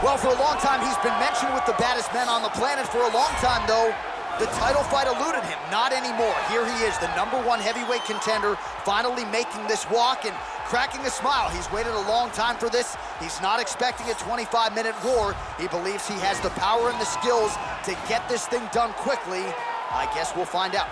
Well, for a long time, he's been mentioned with the baddest men on the planet. For a long time, though, the title fight eluded him. Not anymore. Here he is, the #1 heavyweight contender, finally making this walk and cracking a smile. He's waited a long time for this. He's not expecting a 25-minute war. He believes he has the power and the skills to get this thing done quickly. I guess we'll find out.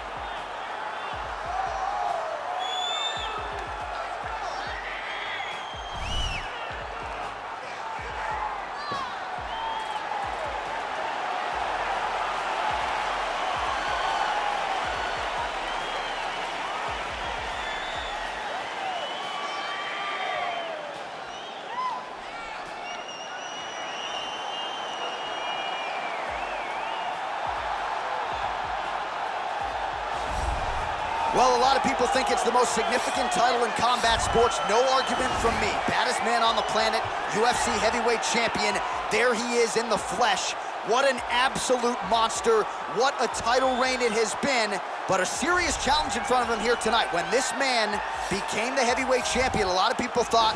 Well, a lot of people think it's the most significant title in combat sports. No argument from me. Baddest man on the planet, UFC heavyweight champion. There he is in the flesh. What an absolute monster. What a title reign it has been. But a serious challenge in front of him here tonight. When this man became the heavyweight champion, a lot of people thought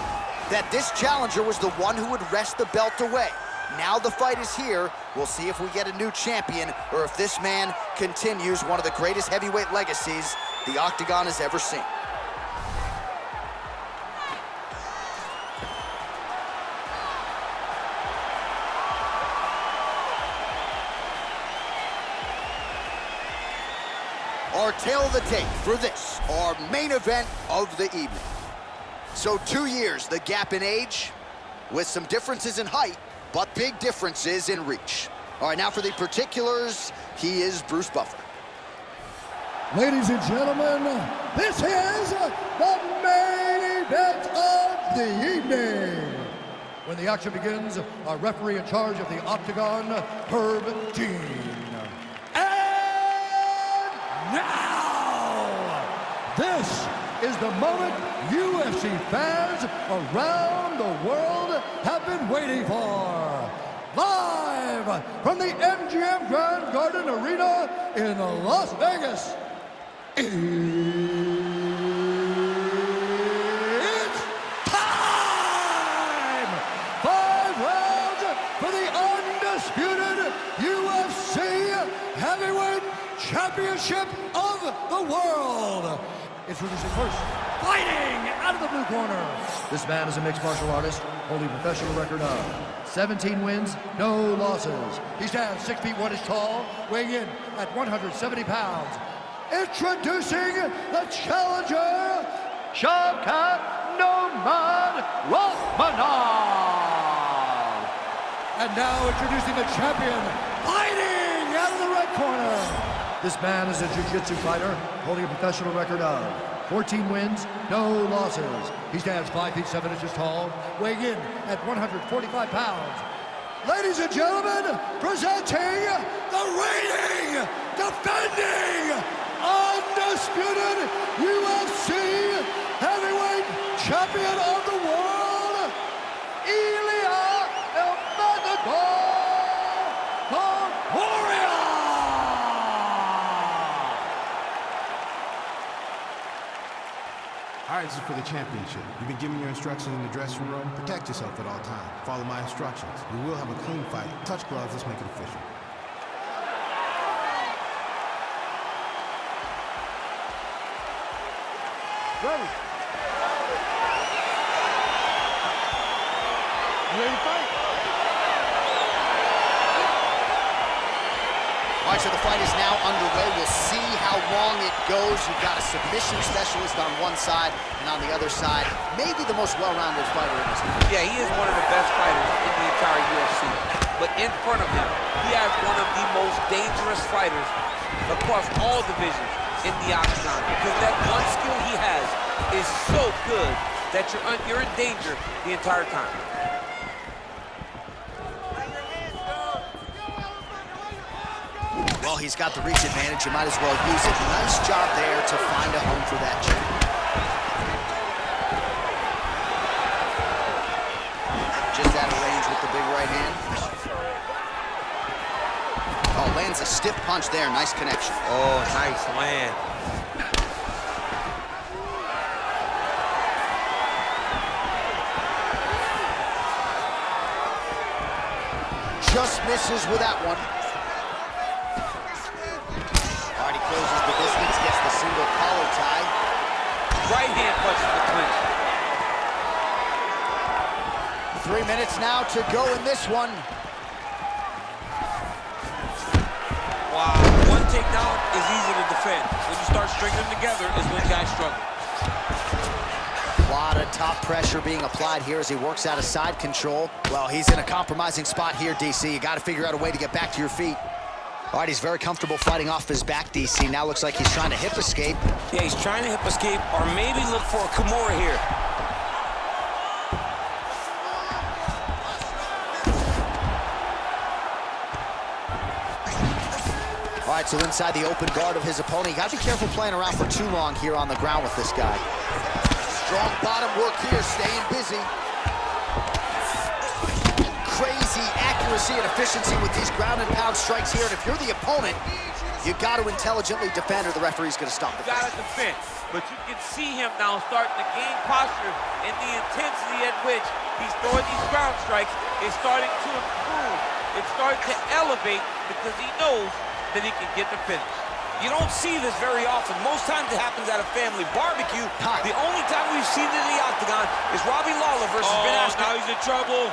that this challenger was the one who would wrest the belt away. Now the fight is here. We'll see if we get a new champion or if this man continues one of the greatest heavyweight legacies the Octagon has ever seen. Our tale of the tape for this, our main event of the evening. So 2 years, the gap in age, with some differences in height, but big differences in reach. All right, now for the particulars, he is Bruce Buffer. Ladies and gentlemen, this is the main event of the evening. When the action begins, our referee in charge of the Octagon, Herb Dean. And now, this is the moment UFC fans around the world have been waiting for. Live from the MGM Grand Garden Arena in Las Vegas. It's time! 5 rounds for the undisputed UFC Heavyweight Championship of the world. Introducing first, fighting out of the blue corner. This man is a mixed martial artist, holding a professional record of 17 wins, no losses. He stands 6 feet 1 inches tall, weighing in at 170 pounds. Introducing the challenger, Shavkat Rakhmonov. And now introducing the champion, fighting out of the red corner. This man is a jiu-jitsu fighter, holding a professional record of 14 wins, no losses. He stands 5 feet 7 inches tall, weighing in at 145 pounds. Ladies and gentlemen, presenting the reigning, defending, undisputed UFC heavyweight champion of the world, Ilia Topuria. All right, this is for the championship. You've been giving your instructions in the dressing room. Protect yourself at all times. Follow my instructions. We will have a clean fight. Touch gloves, let's make it official. Ready. You ready to fight? All right, so the fight is now underway. We'll see how long it goes. You've got a submission specialist on one side, and on the other side, maybe the most well-rounded fighter in this league. Yeah, he is one of the best fighters in the entire UFC. But in front of him, he has one of the most dangerous fighters across all divisions in the Octagon, because that one skill he has is so good that you're in danger the entire time. Well, he's got the reach advantage. You might as well use it. Nice job there to find a home for that jab. Just out of range with the big right hand. Oh, lands a stiff punch there. Nice connection. Oh, nice land. misses with that one. All right, he closes the distance, gets the single collar tie. Right hand punch in the clinch. 3 minutes now to go in this one. Wow, one takedown is easy to defend. When you start stringing them together is when guys struggle. A lot of top pressure being applied here as he works out of side control. Well, he's in a compromising spot here, DC. You got to figure out a way to get back to your feet. All right, he's very comfortable fighting off his back, DC. Now looks like he's trying to hip escape. Yeah, he's trying to hip escape or maybe look for a Kimura here. All right, so inside the open guard of his opponent. You got to be careful playing around for too long here on the ground with this guy. Strong bottom work here, staying busy. Crazy accuracy and efficiency with these ground and pound strikes here. And if you're the opponent, you got to intelligently defend or the referee's going to stop the You got to defend, but you can see him now starting to gain posture, and the intensity at which he's throwing these ground strikes is starting to improve. It's starting to elevate because he knows that he can get the finish. You don't see this very often. Most times it happens at a family barbecue. The only time we've seen it in the octagon is Robbie Lawler versus Ben Askren. Now he's in trouble.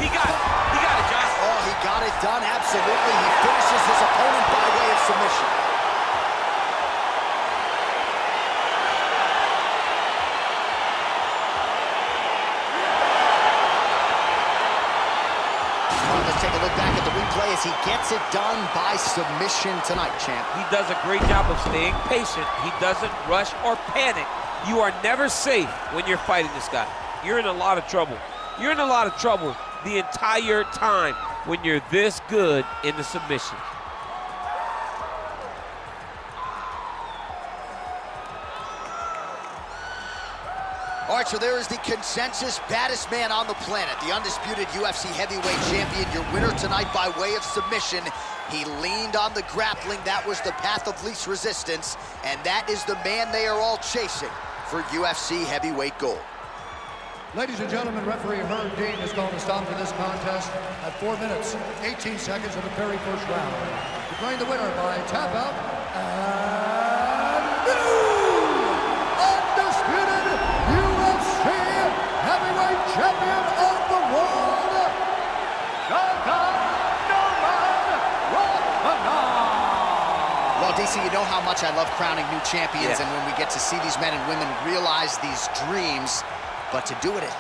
He got it, John. Oh, he got it done, absolutely. He finishes his opponent by way of submission. Let's take a look back at the replay as he gets it done by submission tonight, champ. He does a great job of staying patient. He doesn't rush or panic. You are never safe when you're fighting this guy. You're in a lot of trouble. You're in a lot of trouble the entire time when you're this good in the submission. All right, so there is the consensus baddest man on the planet, the undisputed UFC heavyweight champion, your winner tonight by way of submission. He leaned on the grappling. That was the path of least resistance, and that is the man they are all chasing for UFC heavyweight gold. Ladies and gentlemen, referee Herb Dean has called a stop to this contest at 4 minutes, 18 seconds of the very first round. Declaring the winner by tap out and new undisputed UFC heavyweight champion of the world, Shavkat Rakhmonov. Well, DC, you know how much I love crowning new champions, and when we get to see these men and women realize these dreams, but to do it at